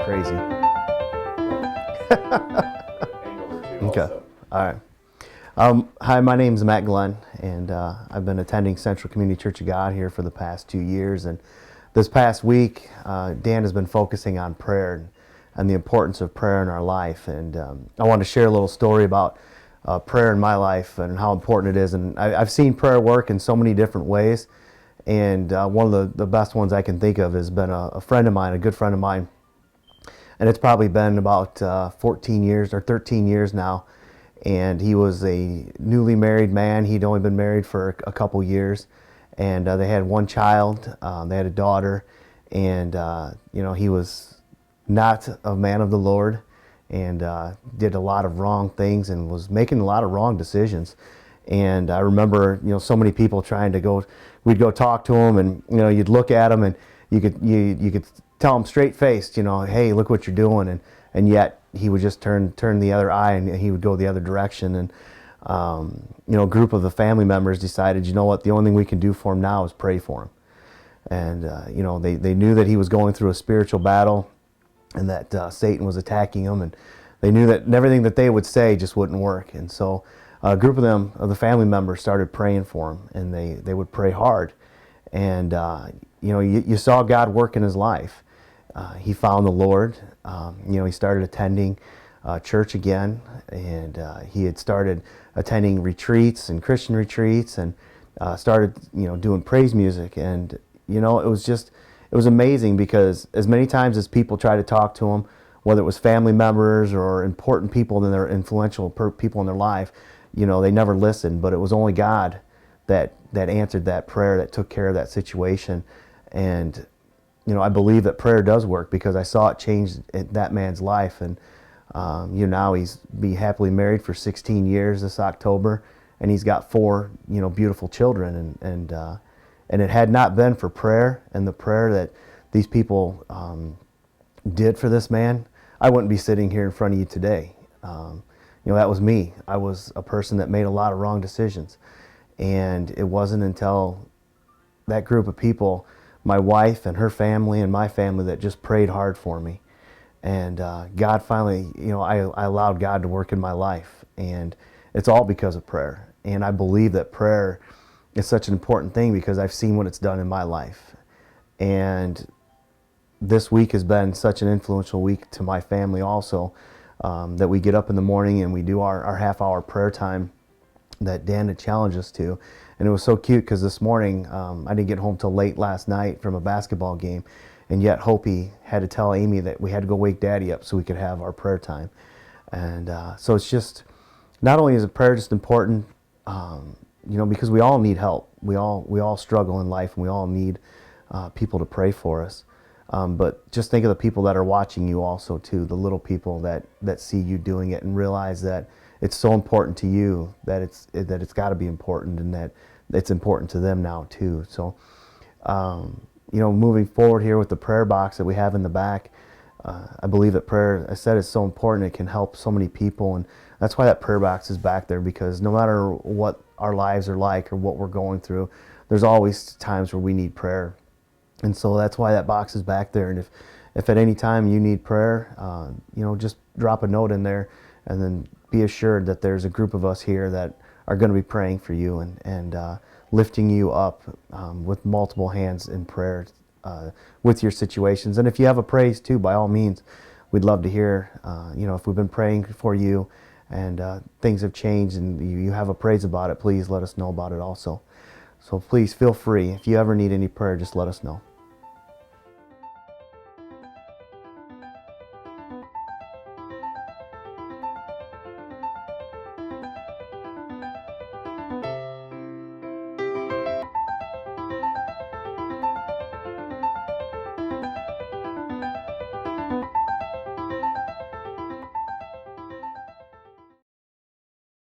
crazy. Okay. All right. Hi, my name's Matt Glenn, and I've been attending Central Community Church of God here for the past 2 years. And this past week, Dan has been focusing on prayer and the importance of prayer in our life. And I want to share a little story about prayer in my life and how important it is. And I've seen prayer work in so many different ways. And one of the best ones I can think of has been a friend of mine, a good friend of mine. And it's probably been about 14 years or 13 years now. And he was a newly married man. He'd only been married for a couple years. And they had one child. They had a daughter. And, he was not a man of the Lord and did a lot of wrong things and was making a lot of wrong decisions. And I remember, so many people trying to we'd go talk to him, and, you'd look at him and you could tell him straight faced, hey, look what you're doing. And yet he would just turn the other eye and he would go the other direction. And, a group of the family members decided, you know what, the only thing we can do for him now is pray for him. And, they knew that he was going through a spiritual battle and that Satan was attacking him. And they knew that everything that they would say just wouldn't work. And so a group of the family members started praying for him, and they would pray hard. And, you saw God work in his life. He found the Lord. He started attending church again, and he had started attending retreats and Christian retreats, and started, doing praise music. And, it was amazing, because as many times as people tried to talk to him, whether it was family members or important people in their influential people in their life, they never listened. But it was only God that answered that prayer, that took care of that situation. And I believe that prayer does work, because I saw it change that man's life. And now he's be happily married for 16 years this October, and he's got 4 beautiful children. And it had not been for prayer and the prayer that these people did for this man, I wouldn't be sitting here in front of you today. That was me. I was a person that made a lot of wrong decisions. And it wasn't until that group of people, my wife and her family and my family, that just prayed hard for me. And God finally, I allowed God to work in my life. And it's all because of prayer. And I believe that prayer is such an important thing, because I've seen what it's done in my life. And this week has been such an influential week to my family also, that we get up in the morning and we do our half-hour prayer time that Dan had challenged us to. And it was so cute, because this morning I didn't get home till late last night from a basketball game, and yet Hopi had to tell Amy that we had to go wake Daddy up so we could have our prayer time. And so it's just, not only is prayer just important, because we all need help. We all struggle in life, and we all need people to pray for us. But just think of the people that are watching you also too, the little people that see you doing it and realize that it's so important to you that it's got to be important, and that it's important to them now too. So, moving forward here with the prayer box that we have in the back, I believe that prayer, I said, is so important. It can help so many people, and that's why that prayer box is back there, because no matter what our lives are like or what we're going through, there's always times where we need prayer. And so that's why that box is back there. And if at any time you need prayer, just drop a note in there, and then be assured that there's a group of us here that are going to be praying for you and lifting you up with multiple hands in prayer with your situations. And if you have a praise too, by all means, we'd love to hear, if we've been praying for you and things have changed and you have a praise about it, please let us know about it also. So please feel free. If you ever need any prayer, just let us know.